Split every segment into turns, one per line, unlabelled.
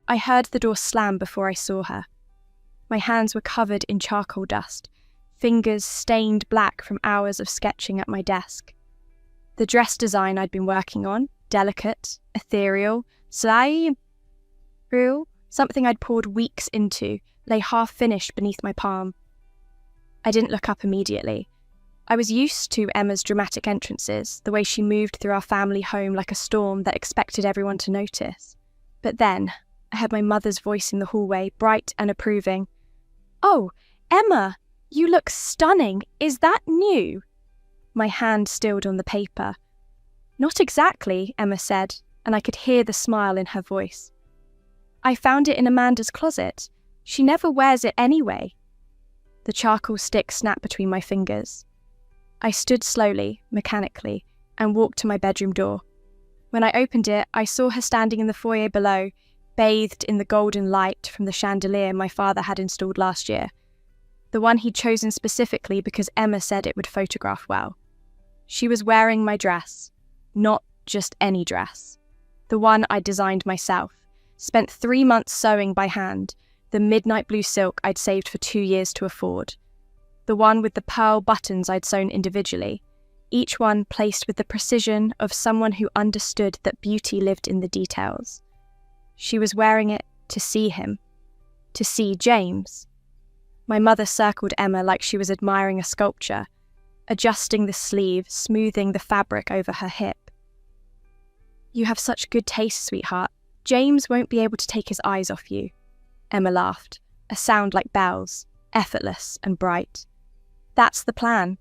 I heard the door slam before I saw her. My hands were covered in charcoal dust, fingers stained black from hours of sketching at my desk. The dress design I'd been working on, delicate, ethereal, real, something I'd poured weeks into, lay half-finished beneath my palm. I didn't look up immediately. I was used to Emma's dramatic entrances, the way she moved through our family home like a storm that expected everyone to notice. But then, I heard my mother's voice in the hallway, bright and approving. "Oh, Emma, you look stunning. Is that new?" My hand stilled on the paper. "Not exactly," Emma said, and I could hear the smile in her voice. "I found it in Amanda's closet. She never wears it anyway." The charcoal stick snapped between my fingers. I stood slowly, mechanically, and walked to my bedroom door. When I opened it, I saw her standing in the foyer below, bathed in the golden light from the chandelier my father had installed last year. The one he'd chosen specifically because Emma said it would photograph well. She was wearing my dress, not just any dress. The one I designed myself, spent 3 months sewing by hand, the midnight blue silk I'd saved for 2 years to afford. The one with the pearl buttons I'd sewn individually, each one placed with the precision of someone who understood that beauty lived in the details. She was wearing it to see him, to see James. My mother circled Emma like she was admiring a sculpture, adjusting the sleeve, smoothing the fabric over her hip. "You have such good taste, sweetheart. James won't be able to take his eyes off you." Emma laughed, a sound like bells, effortless and bright. "That's the plan."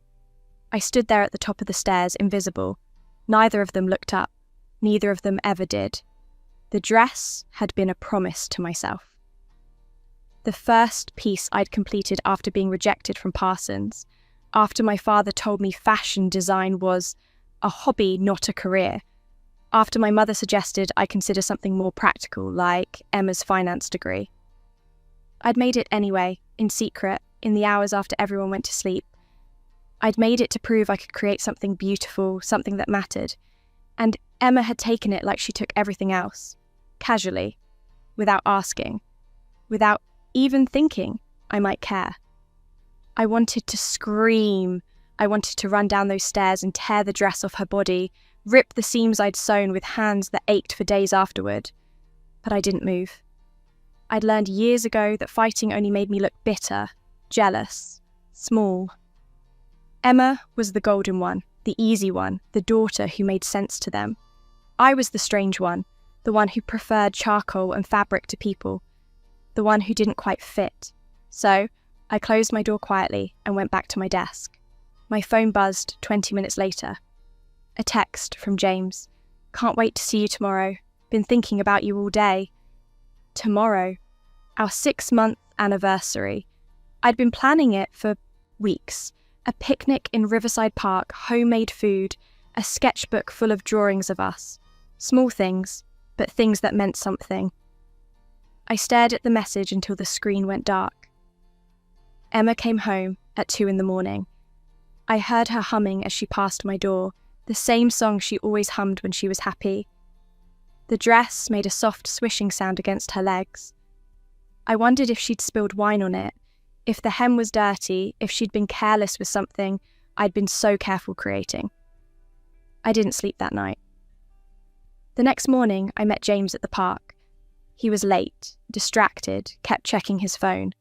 I stood there at the top of the stairs, invisible. Neither of them looked up. Neither of them ever did. The dress had been a promise to myself. The first piece I'd completed after being rejected from Parsons, after my father told me fashion design was a hobby, not a career, after my mother suggested I consider something more practical, like Emma's finance degree. I'd made it anyway, in secret, in the hours after everyone went to sleep. I'd made it to prove I could create something beautiful, something that mattered. And Emma had taken it like she took everything else, casually, without asking, without even thinking I might care. I wanted to scream. I wanted to run down those stairs and tear the dress off her body, rip the seams I'd sewn with hands that ached for days afterward. But I didn't move. I'd learned years ago that fighting only made me look bitter, jealous, small. Emma was the golden one, the easy one, the daughter who made sense to them. I was the strange one, the one who preferred charcoal and fabric to people, the one who didn't quite fit. So, I closed my door quietly and went back to my desk. My phone buzzed 20 minutes later. A text from James. "Can't wait to see you tomorrow. Been thinking about you all day." Tomorrow. Our 6-month anniversary. I'd been planning it for weeks. A picnic in Riverside Park, homemade food, a sketchbook full of drawings of us. Small things, but things that meant something. I stared at the message until the screen went dark. Emma came home at 2 a.m. I heard her humming as she passed my door, the same song she always hummed when she was happy. The dress made a soft swishing sound against her legs. I wondered if she'd spilled wine on it, if the hem was dirty, if she'd been careless with something I'd been so careful creating. I didn't sleep that night. The next morning, I met James at the park. He was late, distracted, kept checking his phone.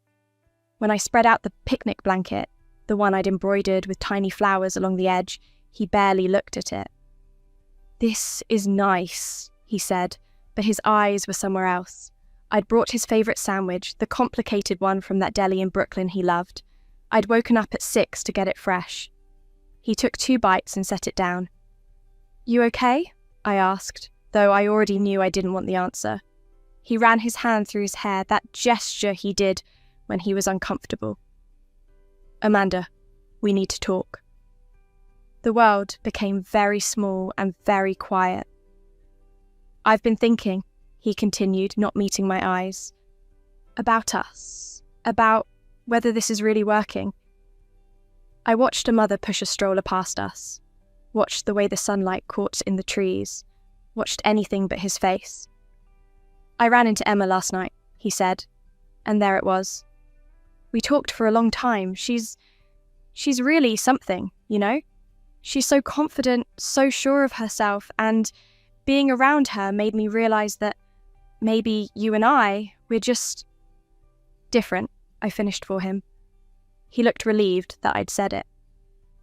When I spread out the picnic blanket, the one I'd embroidered with tiny flowers along the edge, he barely looked at it. "This is nice," he said, but his eyes were somewhere else. I'd brought his favourite sandwich, the complicated one from that deli in Brooklyn he loved. I'd woken up at 6 to get it fresh. He took 2 bites and set it down. "You okay?" I asked, though I already knew I didn't want the answer. He ran his hand through his hair, that gesture he did when he was uncomfortable. "Amanda, we need to talk." The world became very small and very quiet. "I've been thinking," he continued, not meeting my eyes, "about us, about whether this is really working." I watched a mother push a stroller past us, watched the way the sunlight caught in the trees, watched anything but his face. "I ran into Emma last night," he said, and there it was. We talked for a long time. She's really something, you know? She's so confident, so sure of herself, and being around her made me realize that maybe you and we're just different, I finished for him. He looked relieved that I'd said it.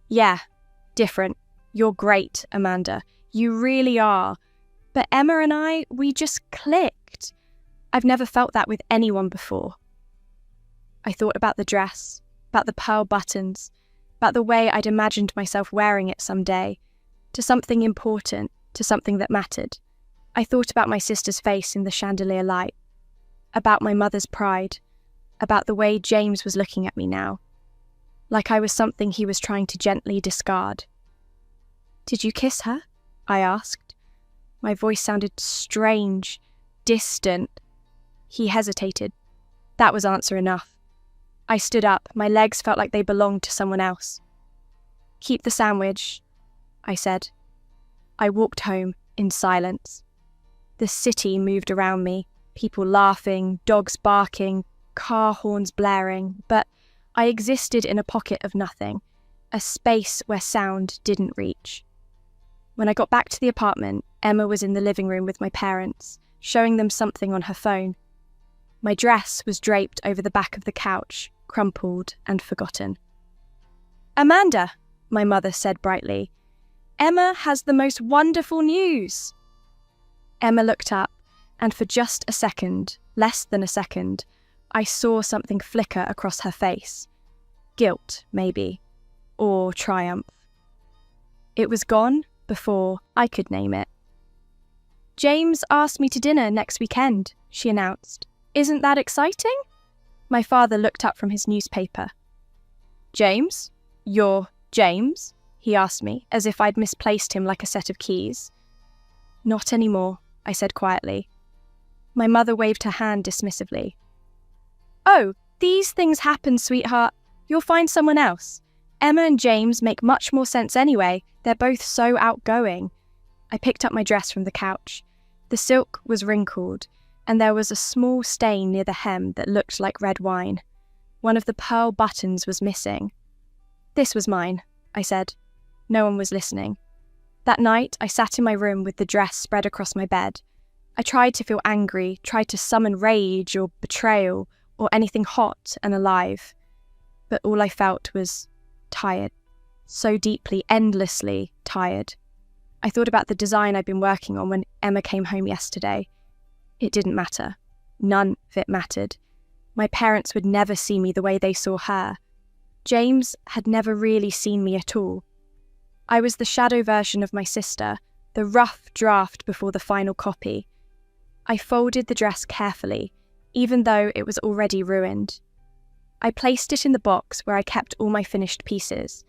"Yeah, different. You're great, Amanda. You really are. But Emma and we just clicked. I've never felt that with anyone before." I thought about the dress, about the pearl buttons, about the way I'd imagined myself wearing it someday, to something important, to something that mattered. I thought about my sister's face in the chandelier light, about my mother's pride, about the way James was looking at me now, like I was something he was trying to gently discard. "Did you kiss her?" I asked. My voice sounded strange, distant. He hesitated. That was answer enough. I stood up. My legs felt like they belonged to someone else. "Keep the sandwich," I said. I walked home in silence. The city moved around me, people laughing, dogs barking, car horns blaring, but I existed in a pocket of nothing, a space where sound didn't reach. When I got back to the apartment, Emma was in the living room with my parents, showing them something on her phone. My dress was draped over the back of the couch, crumpled and forgotten. "Amanda," my mother said brightly, "Emma has the most wonderful news." Emma looked up, and for just a second, less than a second, I saw something flicker across her face. Guilt, maybe, or triumph. It was gone before I could name it. "James asked me to dinner next weekend," she announced. "Isn't that exciting?" My father looked up from his newspaper. "James? You're James?" he asked me, as if I'd misplaced him like a set of keys. "Not anymore," I said quietly. My mother waved her hand dismissively. "Oh, these things happen, sweetheart. You'll find someone else. Emma and James make much more sense anyway. They're both so outgoing." I picked up my dress from the couch. The silk was wrinkled, and there was a small stain near the hem that looked like red wine. One of the pearl buttons was missing. "This was mine," I said. No one was listening. That night, I sat in my room with the dress spread across my bed. I tried to feel angry, tried to summon rage or betrayal or anything hot and alive. But all I felt was tired. So deeply, endlessly tired. I thought about the design I'd been working on when Emma came home yesterday. It didn't matter. None of it mattered. My parents would never see me the way they saw her. James had never really seen me at all. I was the shadow version of my sister, the rough draft before the final copy. I folded the dress carefully, even though it was already ruined. I placed it in the box where I kept all my finished pieces,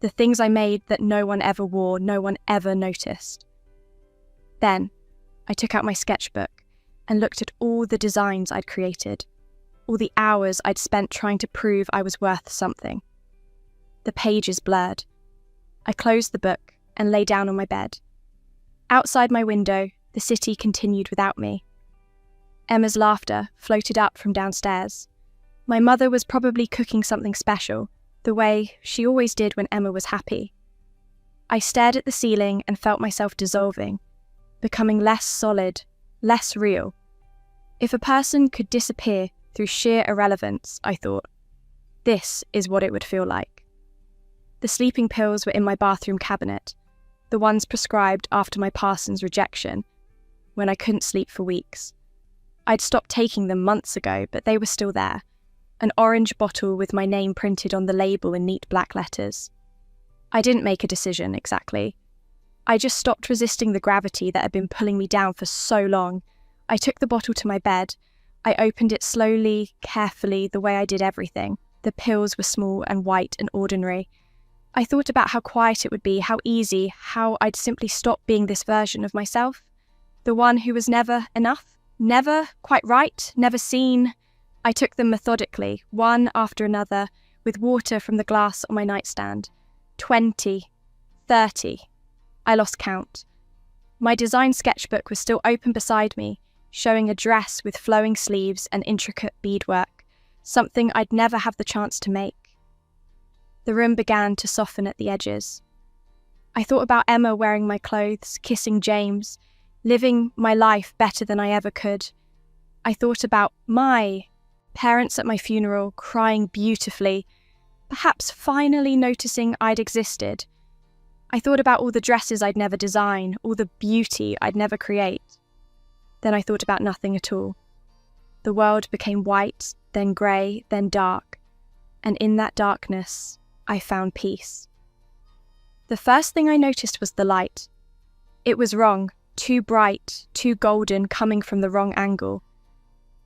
the things I made that no one ever wore, no one ever noticed. Then, I took out my sketchbook and looked at all the designs I'd created, all the hours I'd spent trying to prove I was worth something. The pages blurred. I closed the book and lay down on my bed. Outside my window, the city continued without me. Emma's laughter floated up from downstairs. My mother was probably cooking something special, the way she always did when Emma was happy. I stared at the ceiling and felt myself dissolving, becoming less solid, less real. If a person could disappear through sheer irrelevance, I thought, this is what it would feel like. The sleeping pills were in my bathroom cabinet, the ones prescribed after my Parsons rejection, when I couldn't sleep for weeks. I'd stopped taking them months ago, but they were still there, an orange bottle with my name printed on the label in neat black letters. I didn't make a decision, exactly. I just stopped resisting the gravity that had been pulling me down for so long. I took the bottle to my bed. I opened it slowly, carefully, the way I did everything. The pills were small and white and ordinary. I thought about how quiet it would be, how easy, how I'd simply stop being this version of myself. The one who was never enough, never quite right, never seen. I took them methodically, one after another, with water from the glass on my nightstand. 20, 30. I lost count. My design sketchbook was still open beside me, showing a dress with flowing sleeves and intricate beadwork, something I'd never have the chance to make. The room began to soften at the edges. I thought about Emma wearing my clothes, kissing James, living my life better than I ever could. I thought about my parents at my funeral, crying beautifully, perhaps finally noticing I'd existed. I thought about all the dresses I'd never design, all the beauty I'd never create. Then I thought about nothing at all. The world became white, then grey, then dark, and in that darkness, I found peace. The first thing I noticed was the light. It was wrong, too bright, too golden, coming from the wrong angle.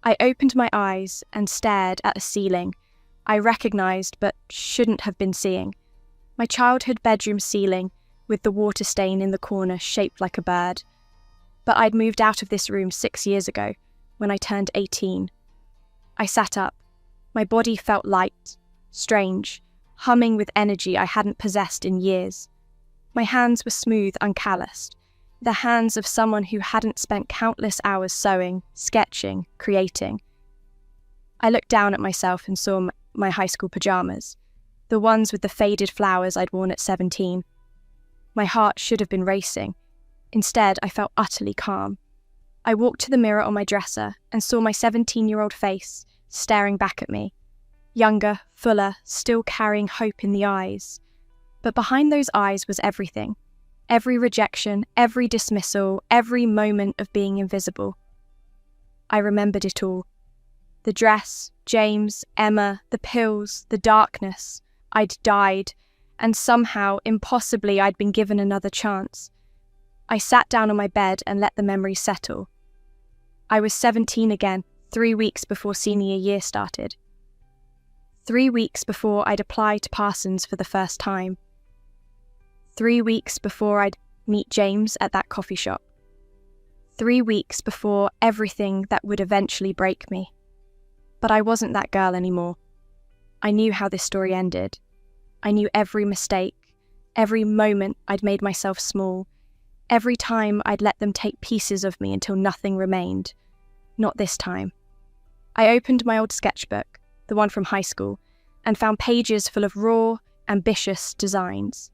I opened my eyes and stared at a ceiling I recognised but shouldn't have been seeing. My childhood bedroom ceiling with the water stain in the corner shaped like a bird. But I'd moved out of this room 6 years ago, when I turned 18. I sat up. My body felt light, strange, humming with energy I hadn't possessed in years. My hands were smooth, uncalloused, the hands of someone who hadn't spent countless hours sewing, sketching, creating. I looked down at myself and saw my high school pyjamas, the ones with the faded flowers I'd worn at 17. My heart should have been racing. Instead, I felt utterly calm. I walked to the mirror on my dresser and saw my 17-year-old face staring back at me. Younger, fuller, still carrying hope in the eyes. But behind those eyes was everything. Every rejection, every dismissal, every moment of being invisible. I remembered it all. The dress, James, Emma, the pills, the darkness. I'd died, and somehow, impossibly, I'd been given another chance. I sat down on my bed and let the memories settle. I was 17 again, 3 weeks before senior year started. 3 weeks before I'd apply to Parsons for the first time. 3 weeks before I'd meet James at that coffee shop. 3 weeks before everything that would eventually break me. But I wasn't that girl anymore. I knew how this story ended. I knew every mistake, every moment I'd made myself small, every time I'd let them take pieces of me until nothing remained. Not this time. I opened my old sketchbook, the one from high school, and found pages full of raw, ambitious designs.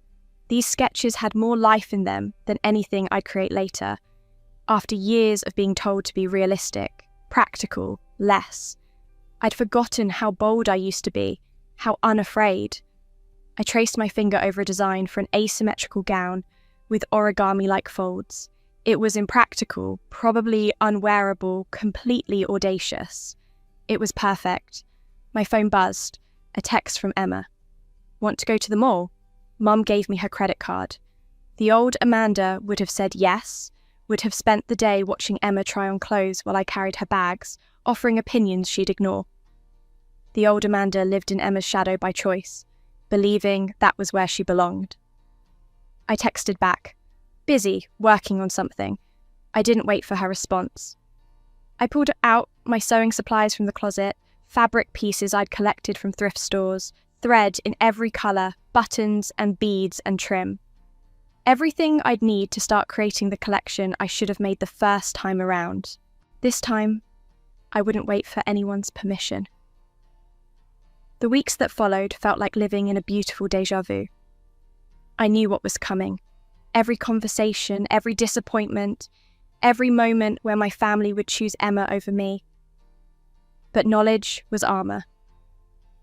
These sketches had more life in them than anything I'd create later, after years of being told to be realistic, practical, less. I'd forgotten how bold I used to be, how unafraid. I traced my finger over a design for an asymmetrical gown with origami-like folds. It was impractical, probably unwearable, completely audacious. It was perfect. My phone buzzed. A text from Emma. Want to go to the mall? Mum gave me her credit card. The old Amanda would have said yes, would have spent the day watching Emma try on clothes while I carried her bags, offering opinions she'd ignore. The old Amanda lived in Emma's shadow by choice, believing that was where she belonged. I texted back, busy, working on something. I didn't wait for her response. I pulled out my sewing supplies from the closet, fabric pieces I'd collected from thrift stores, thread in every colour, buttons and beads and trim. Everything I'd need to start creating the collection I should have made the first time around. This time, I wouldn't wait for anyone's permission. The weeks that followed felt like living in a beautiful déjà vu. I knew what was coming. Every conversation, every disappointment, every moment where my family would choose Emma over me. But knowledge was armour.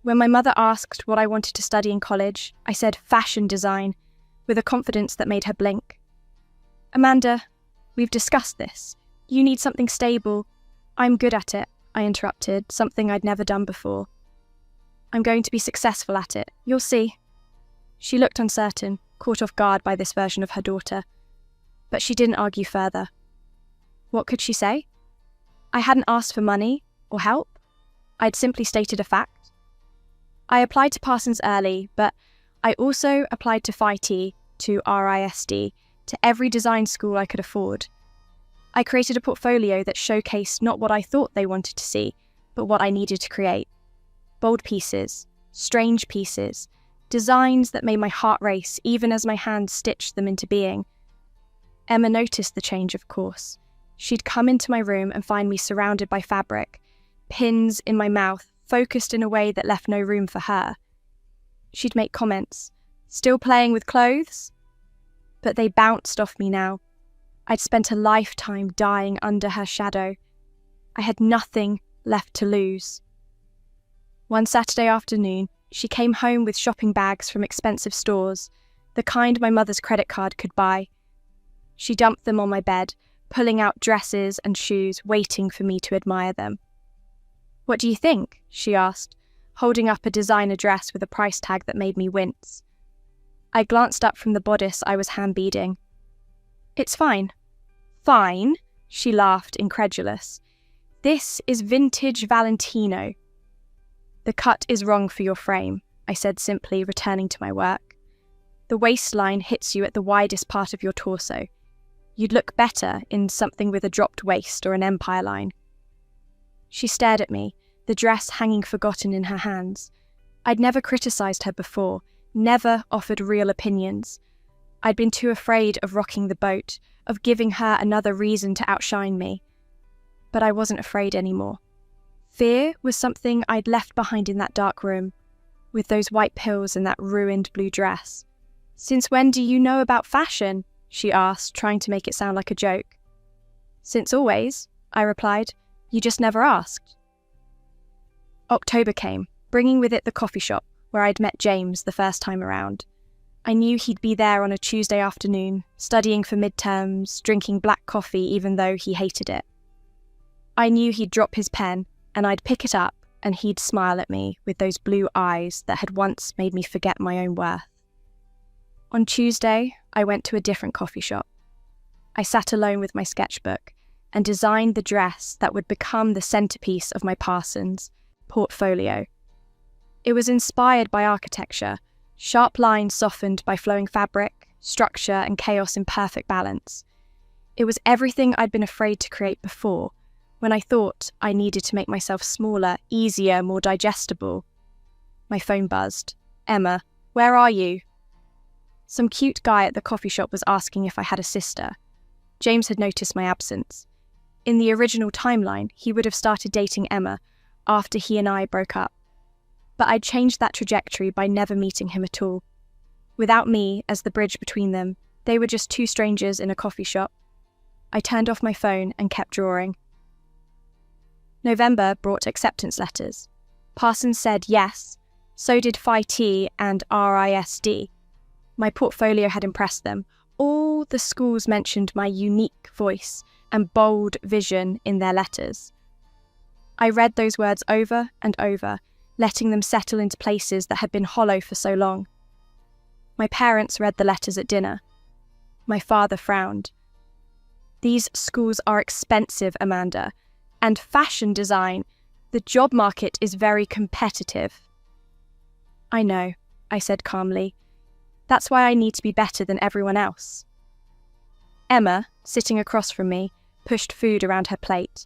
When my mother asked what I wanted to study in college, I said fashion design, with a confidence that made her blink. Amanda, we've discussed this. You need something stable. I'm good at it, I interrupted, something I'd never done before. I'm going to be successful at it. You'll see. She looked uncertain, caught off guard by this version of her daughter. But she didn't argue further. What could she say? I hadn't asked for money or help. I'd simply stated a fact. I applied to Parsons early, but I also applied to FIT, to RISD, to every design school I could afford. I created a portfolio that showcased not what I thought they wanted to see, but what I needed to create. Bold pieces, strange pieces, designs that made my heart race even as my hands stitched them into being. Emma noticed the change, of course. She'd come into my room and find me surrounded by fabric, pins in my mouth, focused in a way that left no room for her. She'd make comments. Still playing with clothes? But they bounced off me now. I'd spent a lifetime dying under her shadow. I had nothing left to lose. One Saturday afternoon, she came home with shopping bags from expensive stores, the kind my mother's credit card could buy. She dumped them on my bed, pulling out dresses and shoes, waiting for me to admire them. "What do you think?" she asked, holding up a designer dress with a price tag that made me wince. I glanced up from the bodice I was hand-beading. "It's fine." "Fine?" She laughed, incredulous. "This is vintage Valentino." "The cut is wrong for your frame," I said simply, returning to my work. "The waistline hits you at the widest part of your torso. You'd look better in something with a dropped waist or an empire line." She stared at me, the dress hanging forgotten in her hands. I'd never criticised her before, never offered real opinions. I'd been too afraid of rocking the boat, of giving her another reason to outshine me. But I wasn't afraid anymore. Fear was something I'd left behind in that dark room, with those white pills and that ruined blue dress. "Since when do you know about fashion?" she asked, trying to make it sound like a joke. "Since always," I replied. "You just never asked." October came, bringing with it the coffee shop, where I'd met James the first time around. I knew he'd be there on a Tuesday afternoon, studying for midterms, drinking black coffee even though he hated it. I knew he'd drop his pen, and I'd pick it up, and he'd smile at me with those blue eyes that had once made me forget my own worth. On Tuesday, I went to a different coffee shop. I sat alone with my sketchbook and designed the dress that would become the centerpiece of my Parsons portfolio. It was inspired by architecture, sharp lines softened by flowing fabric, structure and chaos in perfect balance. It was everything I'd been afraid to create before, when I thought I needed to make myself smaller, easier, more digestible. My phone buzzed. "Emma, where are you?" Some cute guy at the coffee shop was asking if I had a sister. James had noticed my absence. In the original timeline, he would have started dating Emma after he and I broke up. But I'd changed that trajectory by never meeting him at all. Without me as the bridge between them, they were just two strangers in a coffee shop. I turned off my phone and kept drawing. November brought acceptance letters. Parsons said yes, so did Phi-T and RISD. My portfolio had impressed them. All the schools mentioned my unique voice and bold vision in their letters. I read those words over and over, letting them settle into places that had been hollow for so long. My parents read the letters at dinner. My father frowned. "These schools are expensive, Amanda. And fashion design, the job market is very competitive." "I know," I said calmly. "That's why I need to be better than everyone else." Emma, sitting across from me, pushed food around her plate.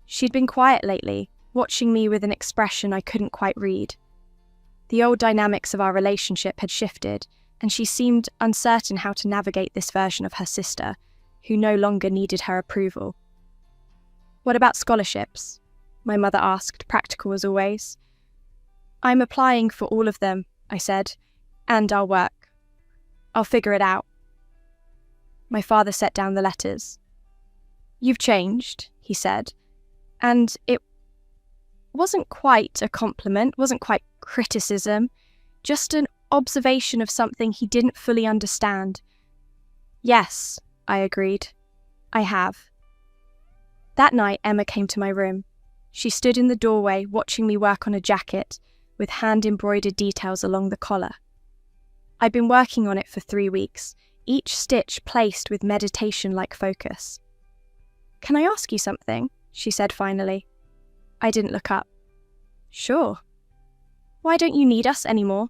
She'd been quiet lately, watching me with an expression I couldn't quite read. The old dynamics of our relationship had shifted, and she seemed uncertain how to navigate this version of her sister, who no longer needed her approval. "What about scholarships?" my mother asked, practical as always. "I'm applying for all of them," I said, "and I'll work. I'll figure it out." My father set down the letters. "You've changed," he said, and it wasn't quite a compliment, wasn't quite criticism, just an observation of something he didn't fully understand. "Yes," I agreed. "I have." That night, Emma came to my room. She stood in the doorway, watching me work on a jacket, with hand-embroidered details along the collar. I'd been working on it for 3 weeks, each stitch placed with meditation-like focus. "Can I ask you something?" she said finally. I didn't look up. "Sure." "Why don't you need us anymore?"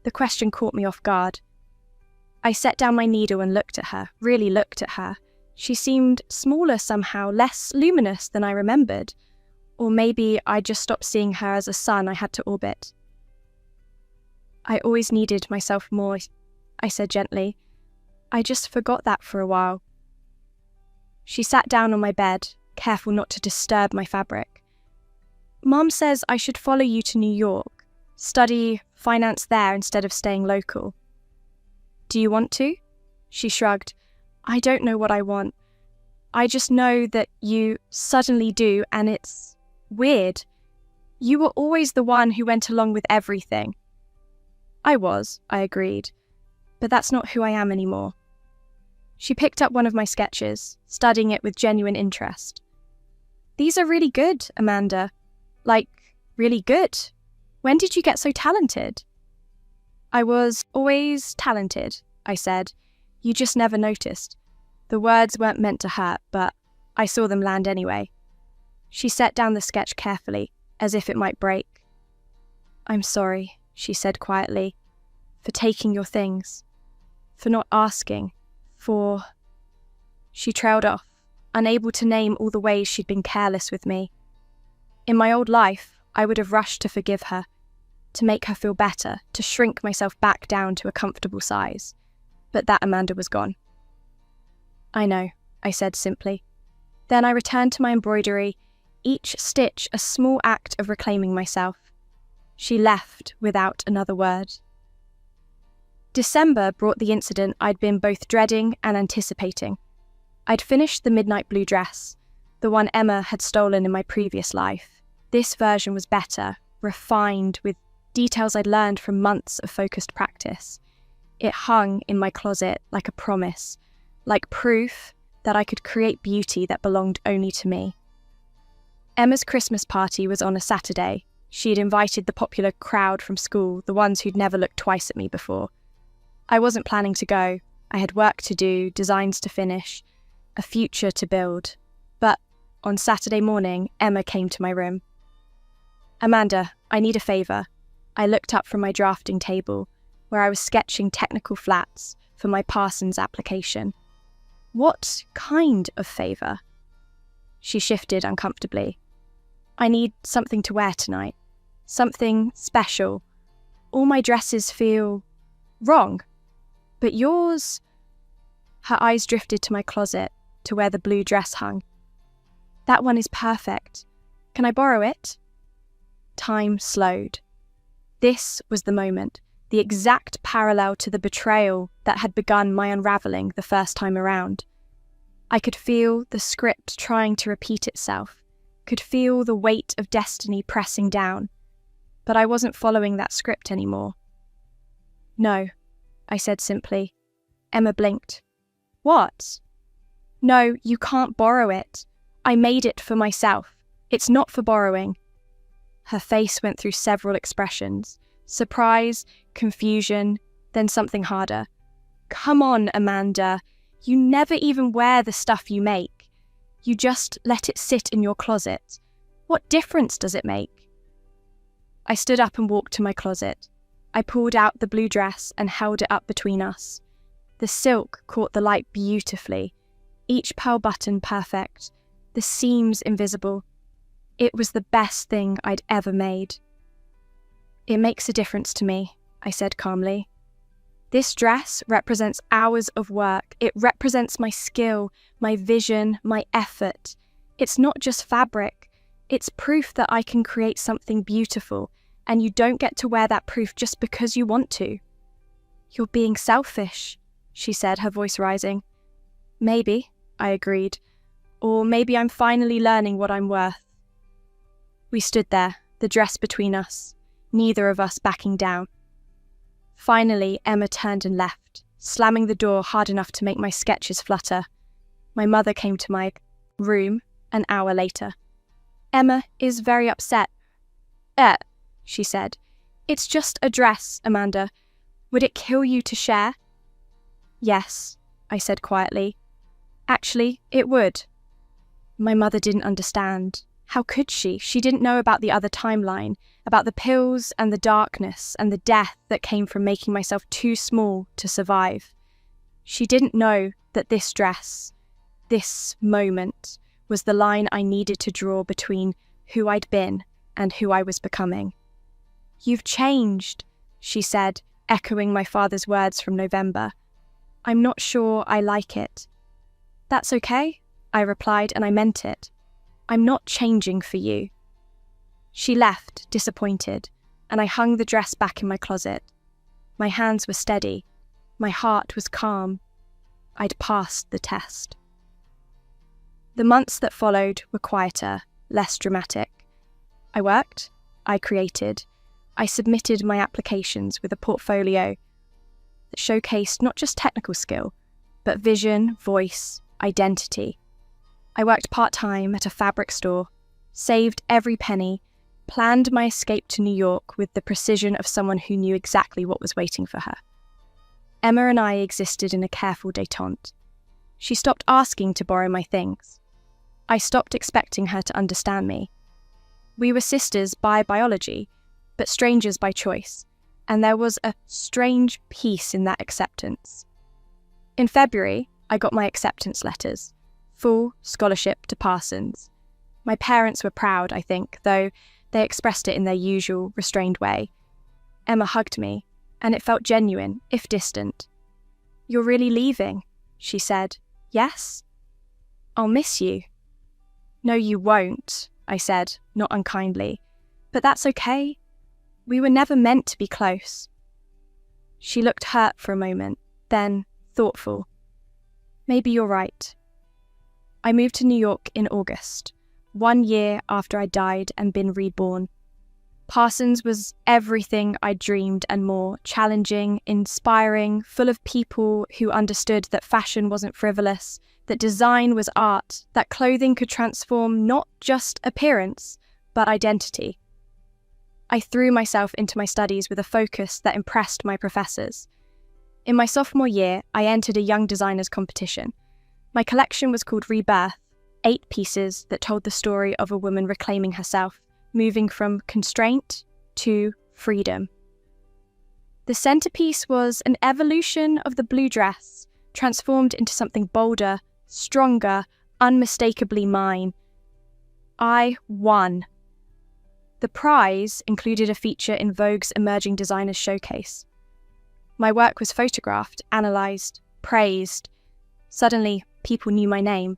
The question caught me off guard. I set down my needle and looked at her, really looked at her. She seemed smaller somehow, less luminous than I remembered. Or maybe I just stopped seeing her as a sun I had to orbit. "I always needed myself more," I said gently. "I just forgot that for a while." She sat down on my bed, careful not to disturb my fabric. Mom says I should follow you to New York, study finance there instead of staying local. Do you want to? She shrugged. I don't know what I want. I just know that you suddenly do, and it's weird. You were always the one who went along with everything. I agreed, but that's not who I am anymore. She picked up one of my sketches, studying it with genuine interest. These are really good, Amanda. Like, really good. When did you get so talented? I was always talented, I said. You just never noticed. The words weren't meant to hurt, but I saw them land anyway. She set down the sketch carefully, as if it might break. I'm sorry, she said quietly, for taking your things, for not asking, for... She trailed off, unable to name all the ways she'd been careless with me. In my old life, I would have rushed to forgive her, to make her feel better, to shrink myself back down to a comfortable size. But that Amanda was gone. I know, I said simply. Then I returned to my embroidery, each stitch a small act of reclaiming myself. She left without another word. December brought the incident I'd been both dreading and anticipating. I'd finished the midnight blue dress, the one Emma had stolen in my previous life. This version was better, refined, with details I'd learned from months of focused practice. It hung in my closet like a promise, like proof that I could create beauty that belonged only to me. Emma's Christmas party was on a Saturday. She'd invited the popular crowd from school, the ones who'd never looked twice at me before. I wasn't planning to go. I had work to do, designs to finish, a future to build. But on Saturday morning, Emma came to my room. Amanda, I need a favour. I looked up from my drafting table, where I was sketching technical flats for my Parsons application. What kind of favour? She shifted uncomfortably. I need something to wear tonight. Something special. All my dresses feel wrong. But yours... Her eyes drifted to my closet, to where the blue dress hung. That one is perfect. Can I borrow it? Time slowed. This was the moment, the exact parallel to the betrayal that had begun my unravelling the first time around. I could feel the script trying to repeat itself, could feel the weight of destiny pressing down, but I wasn't following that script anymore. No, I said simply. Emma blinked. What? No, you can't borrow it. I made it for myself. It's not for borrowing. Her face went through several expressions. Surprise, confusion, then something harder. Come on, Amanda. You never even wear the stuff you make. You just let it sit in your closet. What difference does it make? I stood up and walked to my closet. I pulled out the blue dress and held it up between us. The silk caught the light beautifully, each pearl button perfect, the seams invisible. It was the best thing I'd ever made. It makes a difference to me, I said calmly. This dress represents hours of work. It represents my skill, my vision, my effort. It's not just fabric. It's proof that I can create something beautiful, and you don't get to wear that proof just because you want to. You're being selfish, she said, her voice rising. Maybe, I agreed. Or maybe I'm finally learning what I'm worth. We stood there, the dress between us, neither of us backing down. Finally, Emma turned and left, slamming the door hard enough to make my sketches flutter. My mother came to my room an hour later. Emma is very upset. She said. It's just a dress, Amanda. Would it kill you to share? Yes, I said quietly. Actually, it would. My mother didn't understand. How could she? She didn't know about the other timeline, about the pills and the darkness and the death that came from making myself too small to survive. She didn't know that this dress, this moment, was the line I needed to draw between who I'd been and who I was becoming. You've changed, she said, echoing my father's words from November. I'm not sure I like it. That's okay, I replied, and I meant it. I'm not changing for you. She left, disappointed, and I hung the dress back in my closet. My hands were steady. My heart was calm. I'd passed the test. The months that followed were quieter, less dramatic. I worked, I created, I submitted my applications with a portfolio that showcased not just technical skill, but vision, voice, identity. I worked part-time at a fabric store, saved every penny, planned my escape to New York with the precision of someone who knew exactly what was waiting for her. Emma and I existed in a careful détente. She stopped asking to borrow my things. I stopped expecting her to understand me. We were sisters by biology, but strangers by choice, and there was a strange peace in that acceptance. In February, I got my acceptance letters, full scholarship to Parsons. My parents were proud, I think, though they expressed it in their usual, restrained way. Emma hugged me, and it felt genuine, if distant. "You're really leaving," she said. "Yes?" "I'll miss you." "No, you won't," I said, not unkindly. "But that's okay. We were never meant to be close." She looked hurt for a moment, then thoughtful. "Maybe you're right." I moved to New York in August, 1 year after I died and been reborn. Parsons was everything I dreamed and more, challenging, inspiring, full of people who understood that fashion wasn't frivolous, that design was art, that clothing could transform not just appearance, but identity. I threw myself into my studies with a focus that impressed my professors. In my sophomore year, I entered a young designers competition. My collection was called Rebirth, 8 pieces that told the story of a woman reclaiming herself, moving from constraint to freedom. The centerpiece was an evolution of the blue dress, transformed into something bolder, stronger, unmistakably mine. I won. The prize included a feature in Vogue's Emerging Designers Showcase. My work was photographed, analysed, praised. Suddenly, people knew my name.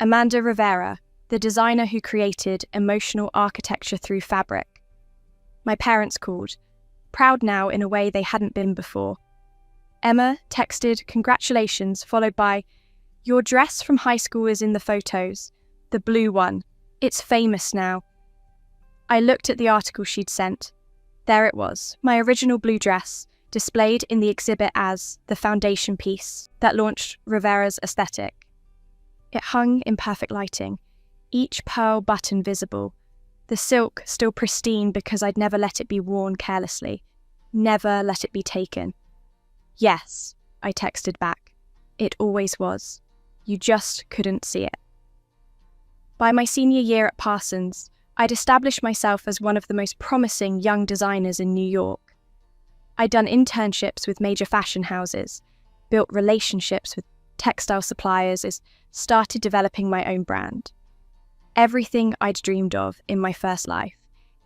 Amanda Rivera, the designer who created emotional architecture through fabric. My parents called, proud now in a way they hadn't been before. Emma texted congratulations, followed by, "Your dress from high school is in the photos. The blue one. It's famous now." I looked at the article she'd sent. There it was, my original blue dress, displayed in the exhibit as the foundation piece that launched Rivera's aesthetic. It hung in perfect lighting, each pearl button visible, the silk still pristine because I'd never let it be worn carelessly, never let it be taken. "Yes," I texted back. "It always was. You just couldn't see it." By my senior year at Parsons, I'd established myself as one of the most promising young designers in New York. I'd done internships with major fashion houses, built relationships with textile suppliers, started developing my own brand. Everything I'd dreamed of in my first life,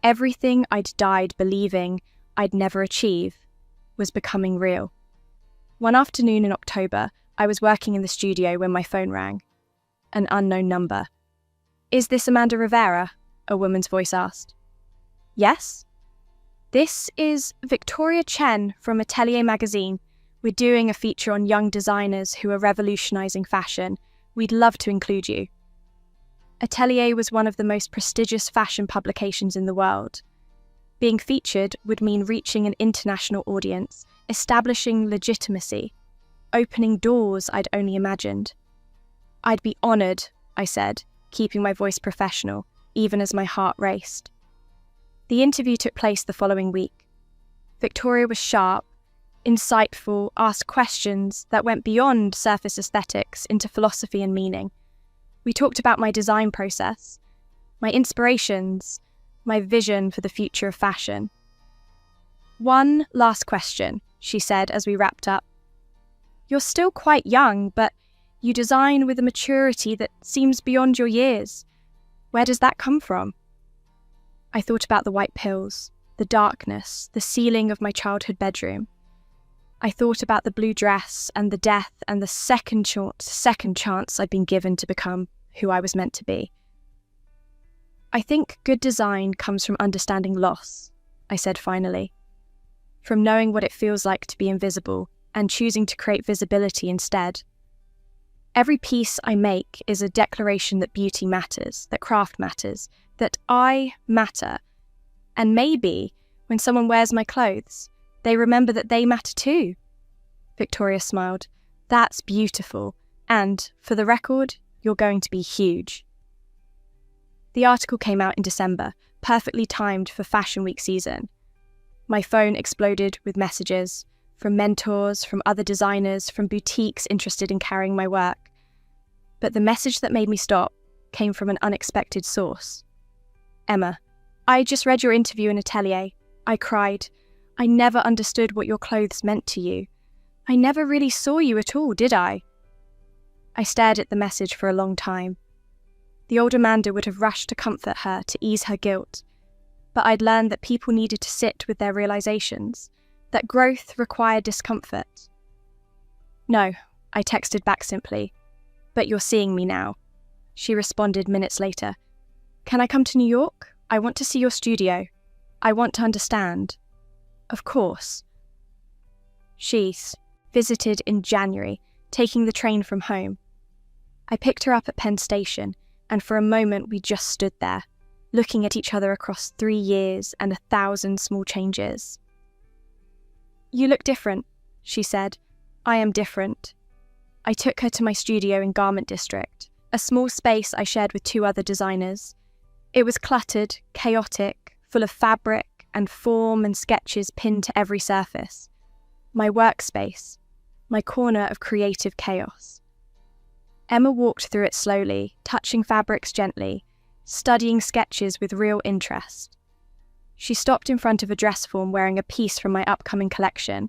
everything I'd died believing I'd never achieve, was becoming real. One afternoon in October, I was working in the studio when my phone rang. An unknown number. "Is this Amanda Rivera?" a woman's voice asked. "Yes." "This is Victoria Chen from Atelier magazine. We're doing a feature on young designers who are revolutionising fashion. We'd love to include you." Atelier was one of the most prestigious fashion publications in the world. Being featured would mean reaching an international audience, establishing legitimacy, opening doors I'd only imagined. "I'd be honoured," I said, keeping my voice professional, even as my heart raced. The interview took place the following week. Victoria was sharp, insightful, asked questions that went beyond surface aesthetics into philosophy and meaning. We talked about my design process, my inspirations, my vision for the future of fashion. "One last question," she said as we wrapped up. "You're still quite young, but you design with a maturity that seems beyond your years. Where does that come from?" I thought about the white pills, the darkness, the ceiling of my childhood bedroom. I thought about the blue dress and the death and the second chance I'd been given to become who I was meant to be. I think good design comes from understanding loss, I said finally. From knowing what it feels like to be invisible and choosing to create visibility instead. Every piece I make is a declaration that beauty matters, that craft matters, that I matter. And maybe when someone wears my clothes, they remember that they matter too. Victoria smiled. That's beautiful. And, for the record, you're going to be huge. The article came out in December, perfectly timed for Fashion Week season. My phone exploded with messages from mentors, from other designers, from boutiques interested in carrying my work. But the message that made me stop came from an unexpected source. Emma, I just read your interview in Atelier. I cried. I never understood what your clothes meant to you. I never really saw you at all, did I? I stared at the message for a long time. The old Amanda would have rushed to comfort her, to ease her guilt. But I'd learned that people needed to sit with their realizations, that growth required discomfort. No, I texted back simply. But you're seeing me now. She responded minutes later. Can I come to New York? I want to see your studio. I want to understand. Of course. She's visited in January, taking the train from home. I picked her up at Penn Station, and for a moment we just stood there, looking at each other across 3 years and 1,000 small changes. You look different, she said. I am different. I took her to my studio in Garment District, a small space I shared with 2 other designers. It was cluttered, chaotic, full of fabric and form and sketches pinned to every surface. My workspace, my corner of creative chaos. Emma walked through it slowly, touching fabrics gently, studying sketches with real interest. She stopped in front of a dress form wearing a piece from my upcoming collection,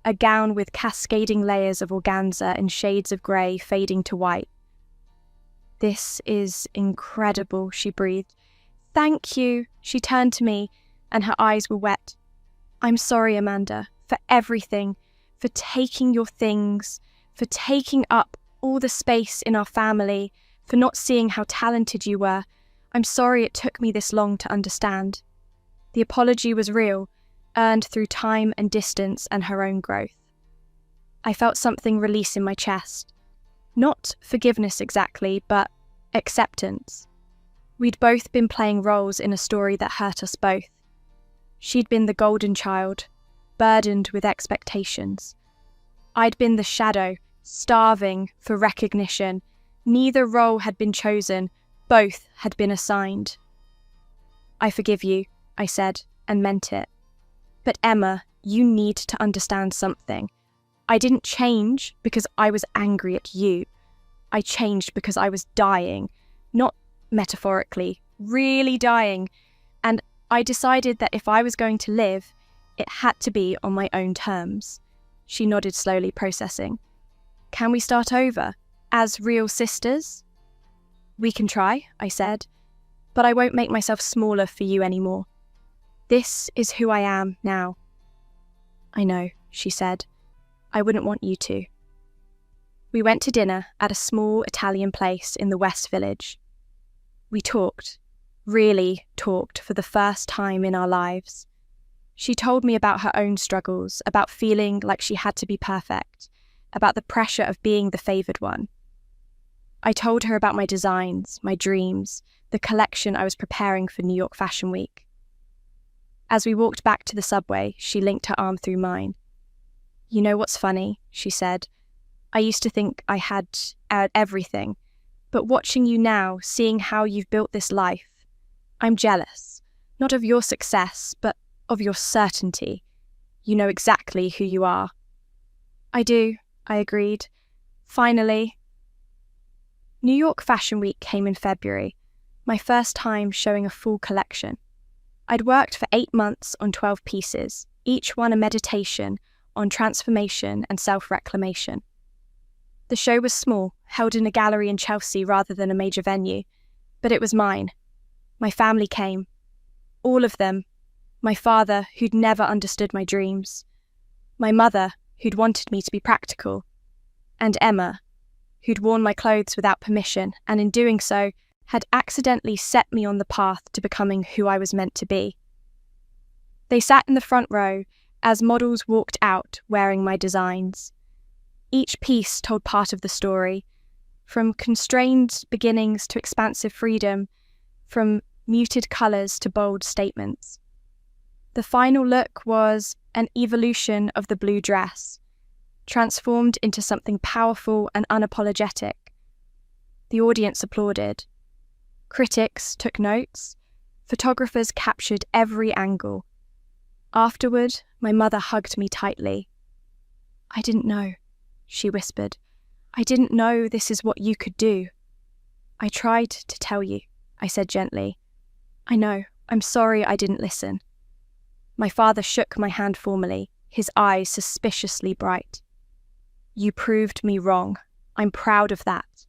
a gown with cascading layers of organza in shades of grey fading to white. This is incredible, she breathed. Thank you. She turned to me, and her eyes were wet. I'm sorry, Amanda, for everything, for taking your things, for taking up all the space in our family, for not seeing how talented you were. I'm sorry it took me this long to understand. The apology was real, earned through time and distance and her own growth. I felt something release in my chest. Not forgiveness exactly, but acceptance. We'd both been playing roles in a story that hurt us both. She'd been the golden child, burdened with expectations. I'd been the shadow, starving for recognition. Neither role had been chosen, both had been assigned. I forgive you, I said, and meant it. But Emma, you need to understand something. I didn't change because I was angry at you. I changed because I was dying, not metaphorically, really dying. And I decided that if I was going to live, it had to be on my own terms. She nodded slowly, processing. Can we start over, as real sisters? We can try, I said, but I won't make myself smaller for you anymore. This is who I am now. I know, she said. I wouldn't want you to. We went to dinner at a small Italian place in the West Village. We talked, really talked for the first time in our lives. She told me about her own struggles, about feeling like she had to be perfect, about the pressure of being the favoured one. I told her about my designs, my dreams, the collection I was preparing for New York Fashion Week. As we walked back to the subway, she linked her arm through mine. You know what's funny, she said. I used to think I had everything, but watching you now, seeing how you've built this life, I'm jealous, not of your success, but of your certainty. You know exactly who you are. I do, I agreed. Finally. New York Fashion Week came in February, my first time showing a full collection. I'd worked for 8 months on 12 pieces, each one a meditation on transformation and self-reclamation. The show was small, held in a gallery in Chelsea rather than a major venue, but it was mine. My family came. All of them. My father, who'd never understood my dreams. My mother, who'd wanted me to be practical, and Emma, who'd worn my clothes without permission and in doing so had accidentally set me on the path to becoming who I was meant to be. They sat in the front row as models walked out wearing my designs. Each piece told part of the story, from constrained beginnings to expansive freedom, from muted colours to bold statements. The final look was an evolution of the blue dress, transformed into something powerful and unapologetic. The audience applauded. Critics took notes. Photographers captured every angle. Afterward, my mother hugged me tightly. "I didn't know," she whispered. "I didn't know this is what you could do." "I tried to tell you," I said gently. "I know. I'm sorry I didn't listen." My father shook my hand formally, his eyes suspiciously bright. "You proved me wrong. I'm proud of that.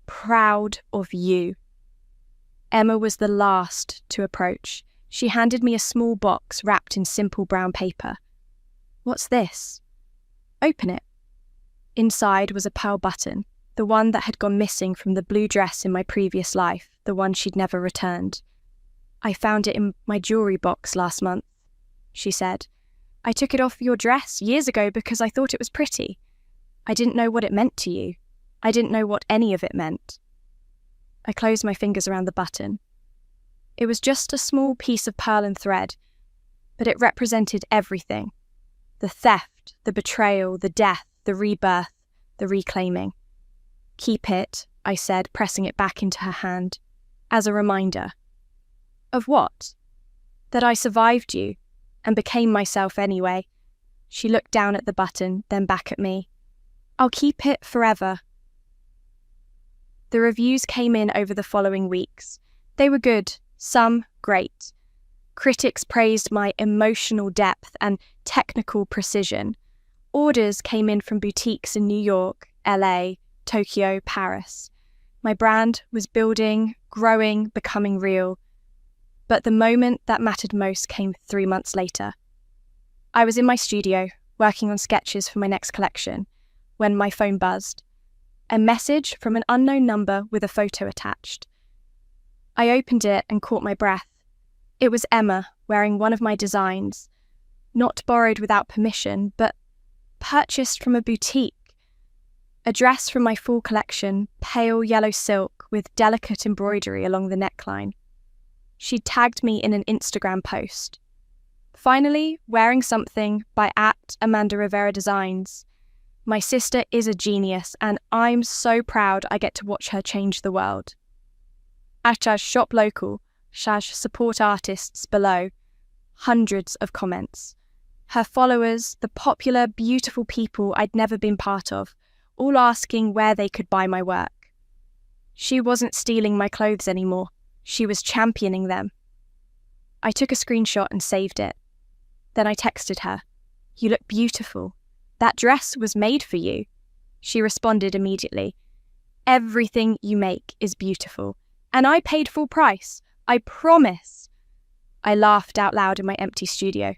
Proud of you." Emma was the last to approach. She handed me a small box wrapped in simple brown paper. "What's this?" "Open it." Inside was a pearl button, the one that had gone missing from the blue dress in my previous life, the one she'd never returned. "I found it in my jewellery box last month," she said. "I took it off your dress years ago because I thought it was pretty. I didn't know what it meant to you. I didn't know what any of it meant." I closed my fingers around the button. It was just a small piece of pearl and thread, but it represented everything. The theft, the betrayal, the death, the rebirth, the reclaiming. "Keep it," I said, pressing it back into her hand, "as a reminder." "Of what?" "That I survived you, and became myself anyway." She looked down at the button, then back at me. "I'll keep it forever." The reviews came in over the following weeks. They were good, some great. Critics praised my emotional depth and technical precision. Orders came in from boutiques in New York, LA, Tokyo, Paris. My brand was building, growing, becoming real. But the moment that mattered most came 3 months later. I was in my studio, working on sketches for my next collection, when my phone buzzed. A message from an unknown number with a photo attached. I opened it and caught my breath. It was Emma wearing one of my designs, not borrowed without permission, but purchased from a boutique. A dress from my fall collection, pale yellow silk with delicate embroidery along the neckline. She tagged me in an Instagram post. Finally, wearing something by @Amanda Rivera Designs. My sister is a genius, and I'm so proud I get to watch her change the world. #shop local, #support artists below. Hundreds of comments. Her followers, the popular, beautiful people I'd never been part of, all asking where they could buy my work. She wasn't stealing my clothes anymore. She was championing them. I took a screenshot and saved it. Then I texted her, "You look beautiful. That dress was made for you." She responded immediately, "Everything you make is beautiful. And I paid full price. I promise." I laughed out loud in my empty studio.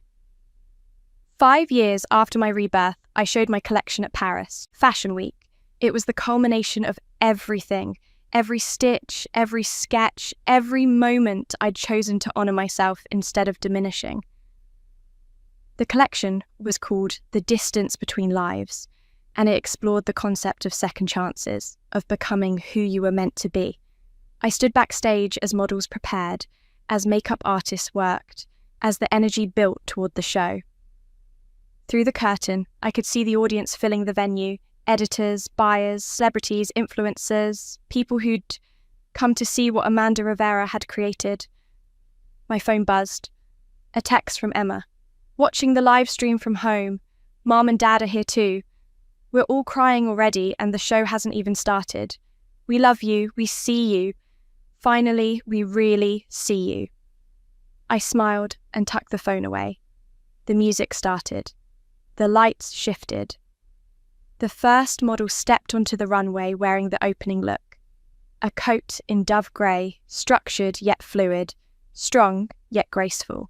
5 years after my rebirth, I showed my collection at Paris, Fashion Week. It was the culmination of everything. Every stitch, every sketch, every moment I'd chosen to honour myself instead of diminishing. The collection was called The Distance Between Lives, and it explored the concept of second chances, of becoming who you were meant to be. I stood backstage as models prepared, as makeup artists worked, as the energy built toward the show. Through the curtain, I could see the audience filling the venue, editors, buyers, celebrities, influencers, people who'd come to see what Amanda Rivera had created. My phone buzzed. A text from Emma. "Watching the live stream from home. Mom and Dad are here too. We're all crying already and the show hasn't even started. We love you. We see you. Finally, we really see you." I smiled and tucked the phone away. The music started. The lights shifted. The first model stepped onto the runway wearing the opening look. A coat in dove grey, structured yet fluid, strong yet graceful.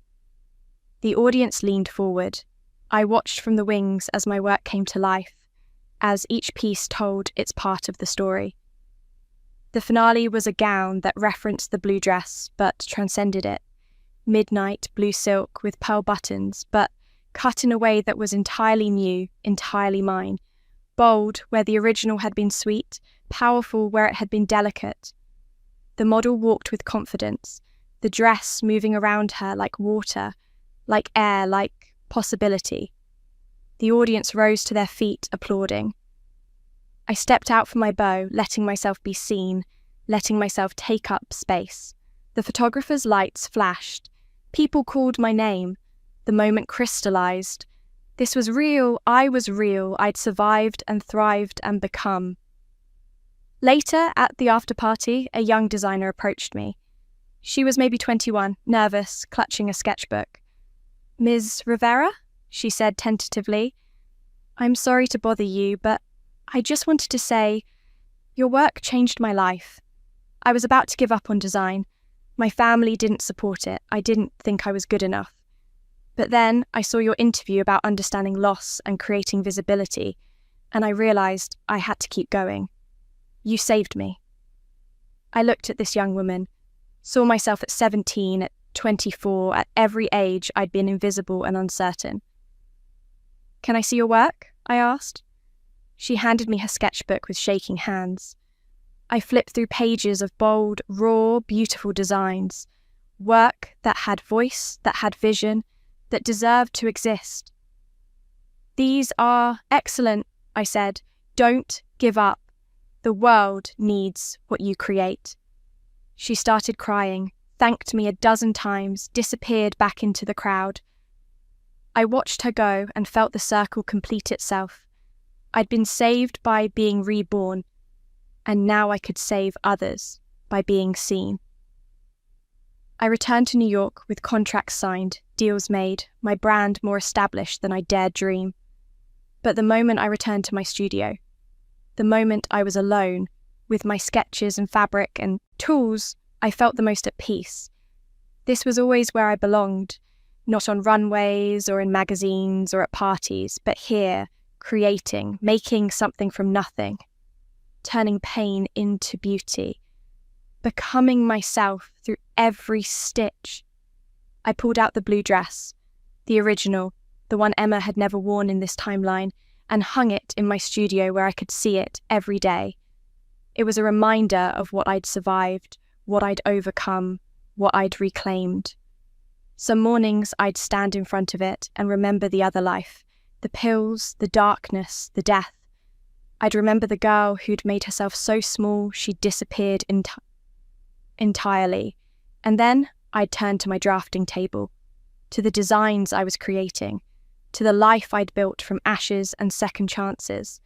The audience leaned forward, I watched from the wings as my work came to life, as each piece told its part of the story. The finale was a gown that referenced the blue dress, but transcended it. Midnight blue silk with pearl buttons, but cut in a way that was entirely new, entirely mine. Bold where the original had been sweet, powerful where it had been delicate. The model walked with confidence, the dress moving around her like water, like air, like possibility. The audience rose to their feet, applauding. I stepped out for my bow, letting myself be seen, letting myself take up space. The photographer's lights flashed. People called my name. The moment crystallized. This was real, I was real, I'd survived and thrived and become. Later, at the after-party, a young designer approached me. She was maybe 21, nervous, clutching a sketchbook. "Ms. Rivera?" she said tentatively. "I'm sorry to bother you, but I just wanted to say, your work changed my life. I was about to give up on design. My family didn't support it. I didn't think I was good enough. But then I saw your interview about understanding loss and creating visibility, and I realized I had to keep going. You saved me." I looked at this young woman, saw myself at 17, at 24, at every age I'd been invisible and uncertain. "Can I see your work?" I asked. She handed me her sketchbook with shaking hands. I flipped through pages of bold, raw, beautiful designs. Work that had voice, that had vision, that deserved to exist. "These are excellent," I said. "Don't give up. The world needs what you create." She started crying, thanked me a dozen times, disappeared back into the crowd. I watched her go and felt the circle complete itself. I'd been saved by being reborn, and now I could save others by being seen. I returned to New York with contracts signed, deals made, my brand more established than I dared dream. But the moment I returned to my studio, the moment I was alone, with my sketches and fabric and tools, I felt the most at peace. This was always where I belonged, not on runways or in magazines or at parties, but here, creating, making something from nothing, turning pain into beauty, becoming myself through every stitch. I pulled out the blue dress, the original, the one Emma had never worn in this timeline, and hung it in my studio where I could see it every day. It was a reminder of what I'd survived, what I'd overcome, what I'd reclaimed. Some mornings I'd stand in front of it and remember the other life, the pills, the darkness, the death. I'd remember the girl who'd made herself so small she disappeared entirely. And then I'd turn to my drafting table, to the designs I was creating, to the life I'd built from ashes and second chances.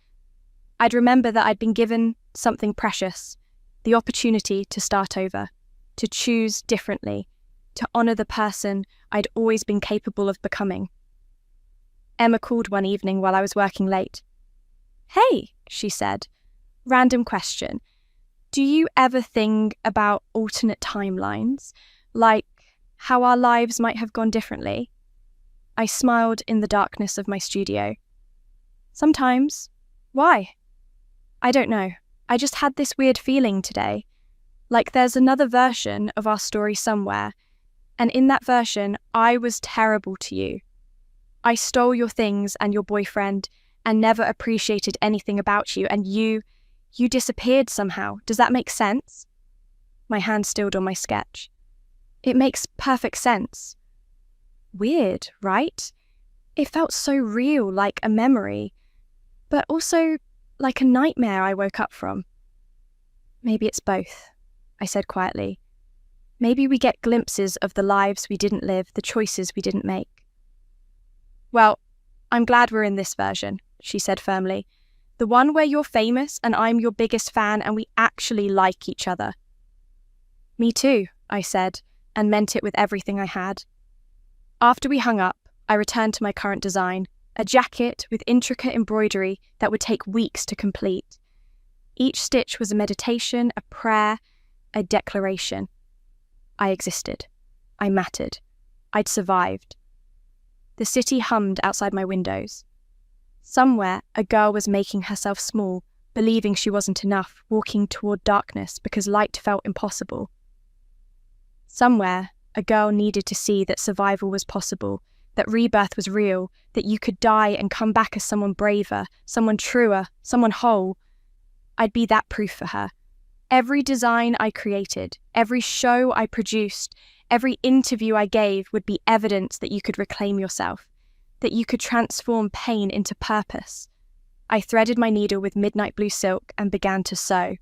I'd remember that I'd been given something precious, the opportunity to start over, to choose differently, to honour the person I'd always been capable of becoming. Emma called one evening while I was working late. "Hey," she said, "random question. Do you ever think about alternate timelines, like how our lives might have gone differently?" I smiled in the darkness of my studio. "Sometimes. Why?" "I don't know. I just had this weird feeling today. Like there's another version of our story somewhere, and in that version, I was terrible to you. I stole your things and your boyfriend and never appreciated anything about you, and you disappeared somehow. Does that make sense?" My hand stilled on my sketch. "It makes perfect sense." Weird, right? It felt so real, like a memory, but also like a nightmare I woke up from. "Maybe it's both," I said quietly. "Maybe we get glimpses of the lives we didn't live, the choices we didn't make." "Well, I'm glad we're in this version," she said firmly. "The one where you're famous and I'm your biggest fan and we actually like each other." "Me too," I said, and meant it with everything I had. After we hung up, I returned to my current design, a jacket with intricate embroidery that would take weeks to complete. Each stitch was a meditation, a prayer, a declaration. I existed. I mattered. I'd survived. The city hummed outside my windows. Somewhere, a girl was making herself small, believing she wasn't enough, walking toward darkness because light felt impossible. Somewhere, a girl needed to see that survival was possible, that rebirth was real, that you could die and come back as someone braver, someone truer, someone whole. I'd be that proof for her. Every design I created, every show I produced, every interview I gave would be evidence that you could reclaim yourself, that you could transform pain into purpose. I threaded my needle with midnight blue silk and began to sew.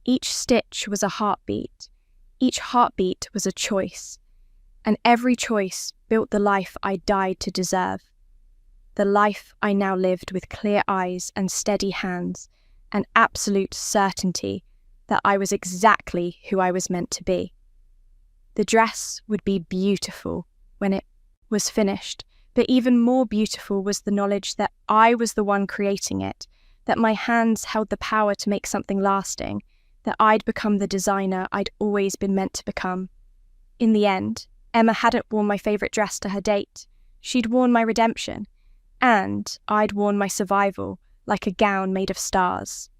Each stitch was a heartbeat. Each heartbeat was a choice. And every choice built the life I died to deserve. The life I now lived with clear eyes and steady hands, and absolute certainty that I was exactly who I was meant to be. The dress would be beautiful when it was finished, but even more beautiful was the knowledge that I was the one creating it, that my hands held the power to make something lasting, that I'd become the designer I'd always been meant to become. In the end, Emma hadn't worn my favourite dress to her date. She'd worn my redemption, and I'd worn my survival like a gown made of stars.